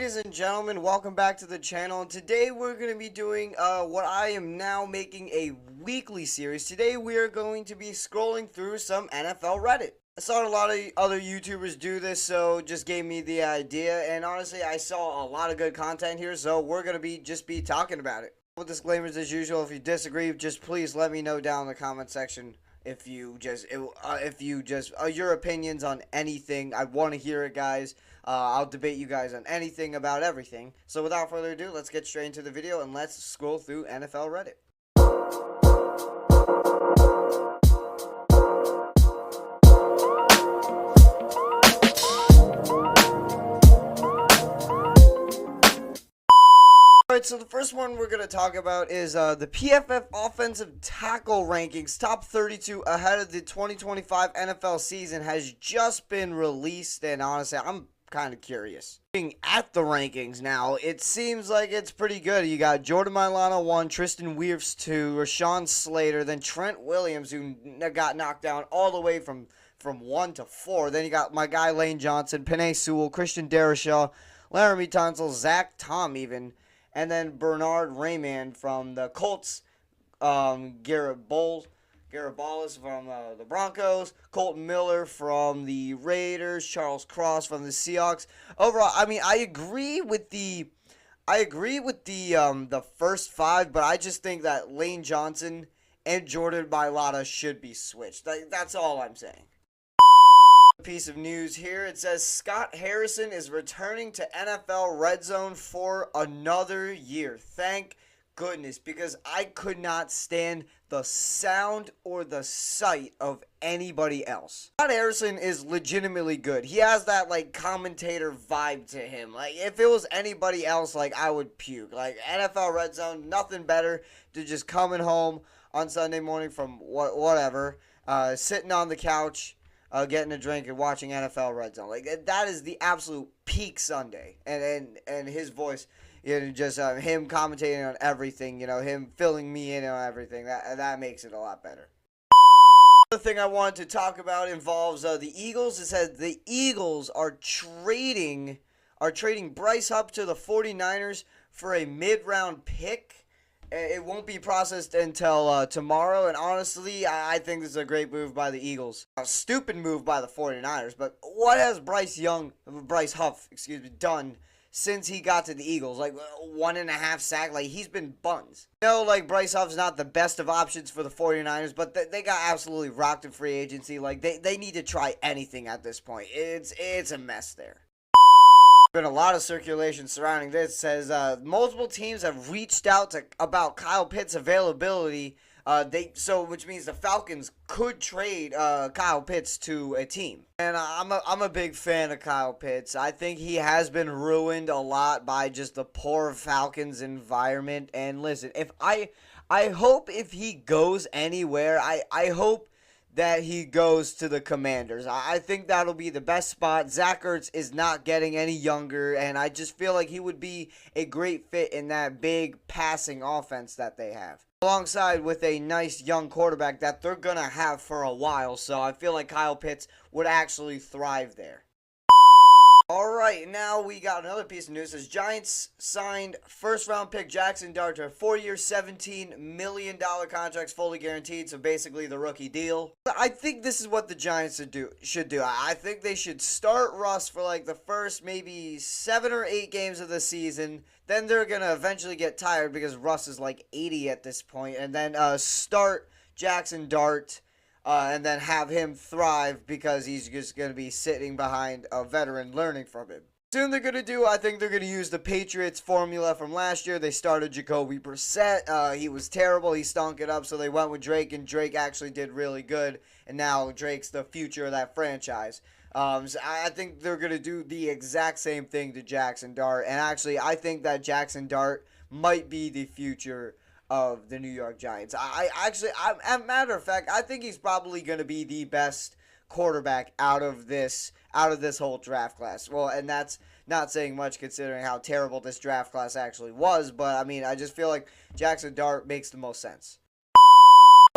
ladies and gentlemen, welcome back to the channel, and today we're going to be doing what I am now making a weekly series. Today we are going to be scrolling through some NFL Reddit. I saw a lot of other YouTubers do this, so just gave me the idea, and honestly I saw a lot of good content here, so we're going to be talking about it. With disclaimers as usual, if you disagree, just please let me know down in the comment section. If you just your opinions on anything, I want to hear it, guys. I'll debate you guys on anything about everything. So without further ado, let's get straight into the video and let's scroll through NFL Reddit. Alright, so the first one we're going to talk about is the PFF offensive tackle rankings. Top 32 ahead of the 2025 NFL season has just been released, and honestly, I'm kind of curious. Looking at the rankings now, it seems like it's pretty good. You got Jordan Mailata 1, Tristan Wirfs 2, Rashawn Slater, then Trent Williams, who got knocked down all the way from 1 to 4. Then you got my guy Lane Johnson, Penei Sewell, Christian Darrisaw, Laramie Tunsil, Zach Tom even. And then Bernard Raymond from the Colts, Garrett Bowles from the Broncos, Colton Miller from the Raiders, Charles Cross from the Seahawks. Overall, I mean, I agree with the first 5, but I just think that Lane Johnson and Jordan Mailata should be switched. That's all I'm saying. Piece of news here. It says Scott Harrison is returning to NFL Red Zone for another year. Thank goodness, because I could not stand the sound or the sight of anybody else. Scott Harrison is legitimately good. He has that like commentator vibe to him. Like if it was anybody else, like I would puke. Like NFL Red Zone, nothing better than just coming home on Sunday morning from whatever, sitting on the couch, getting a drink and watching NFL Red Zone. Like that is the absolute peak Sunday. And his voice, you know, just him commentating on everything, you know, him filling me in on everything. That makes it a lot better. Another thing I wanted to talk about involves the Eagles. It says the Eagles are trading Bryce Huff to the 49ers for a mid-round pick. It won't be processed until tomorrow, and honestly, I think this is a great move by the Eagles. A stupid move by the 49ers, but what has Bryce Huff, done since he got to the Eagles? Like 1.5 sacks? Like he's been buns. You know, like Bryce Huff's not the best of options for the 49ers, but they got absolutely rocked in free agency. Like they need to try anything at this point. It's a mess there. Been a lot of circulation surrounding this. It says multiple teams have reached out about Kyle Pitts' availability. Which means the Falcons could trade Kyle Pitts to a team. And I'm a big fan of Kyle Pitts. I think he has been ruined a lot by just the poor Falcons environment. And listen, I hope if he goes anywhere, I hope that he goes to the Commanders. I think that'll be the best spot. Zach Ertz is not getting any younger, and I just feel like he would be a great fit in that big passing offense that they have, alongside with a nice young quarterback that they're going to have for a while. So I feel like Kyle Pitts would actually thrive there. Alright, now we got another piece of news. It says Giants signed first-round pick Jackson Dart to a 4-year, $17 million contract, fully guaranteed, so basically the rookie deal. I think this is what the Giants should do. I think they should start Russ for like the first maybe 7 or 8 games of the season. Then they're going to eventually get tired because Russ is like 80 at this point. And then start Jackson Dart. And then have him thrive because he's just going to be sitting behind a veteran learning from him. Soon they're going to do, I think they're going to use the Patriots formula from last year. They started Jacoby Brissett. He was terrible. He stunk it up, so they went with Drake, and Drake actually did really good. And now Drake's the future of that franchise. So I think they're going to do the exact same thing to Jackson Dart. And actually, I think that Jackson Dart might be the future of the New York Giants. As a matter of fact, I think he's probably going to be the best quarterback out of this whole draft class. Well, and that's not saying much considering how terrible this draft class actually was, but I mean, I just feel like Jackson Dart makes the most sense.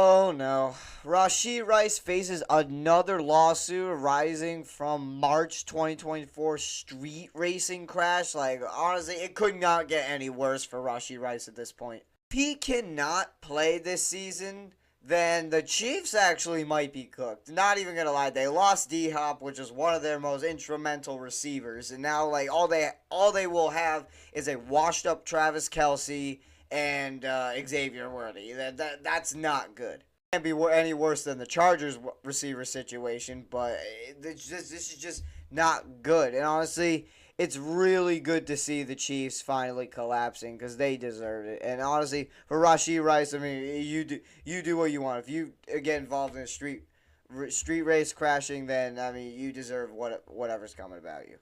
Oh no. Rashee Rice faces another lawsuit arising from March 2024 street racing crash. Like, honestly, it could not get any worse for Rashee Rice at this point. If he cannot play this season, then the Chiefs actually might be cooked. Not even gonna lie, they lost D-Hop, which is one of their most instrumental receivers, and now like all they will have is a washed up Travis Kelce and Xavier Worthy. That's not good. Can't be any worse than the Chargers receiver situation, but this is just not good. And honestly, it's really good to see the Chiefs finally collapsing because they deserve it. And honestly, for Rashee Rice, I mean, you do what you want. If you get involved in a street race crashing, then I mean, you deserve whatever's coming about you.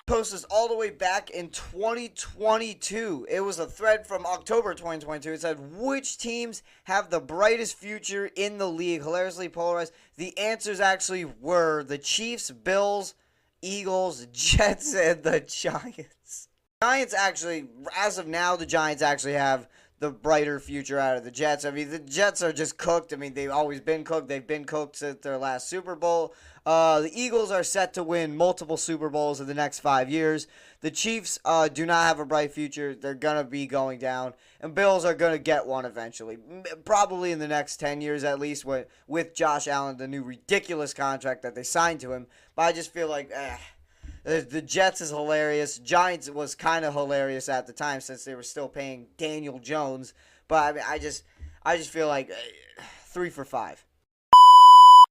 Post this all the way back in 2022. It was a thread from October 2022. It said, which teams have the brightest future in the league? Hilariously polarized. The answers actually were the Chiefs, Bills, Eagles, Jets, and the Giants. Giants actually, as of now, the Giants actually have the brighter future out of the Jets. I mean, the Jets are just cooked. I mean, they've always been cooked. They've been cooked since their last Super Bowl. The Eagles are set to win multiple Super Bowls in the next 5 years. The Chiefs do not have a bright future. They're going to be going down. And Bills are going to get one eventually. Probably in the next 10 years at least with Josh Allen, the new ridiculous contract that they signed to him. But I just feel like, the Jets is hilarious. Giants was kind of hilarious at the time since they were still paying Daniel Jones. But I mean, I just feel like 3 for 5.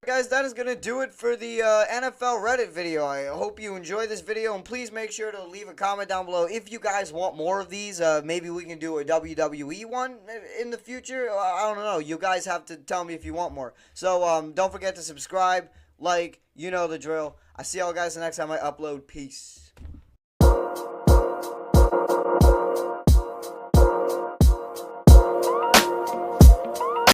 Guys, that is going to do it for the NFL Reddit video. I hope you enjoyed this video, and please make sure to leave a comment down below if you guys want more of these. Maybe we can do a WWE one in the future. I don't know. You guys have to tell me if you want more. So don't forget to subscribe, like, you know the drill. I see y'all guys the next time I upload. Peace.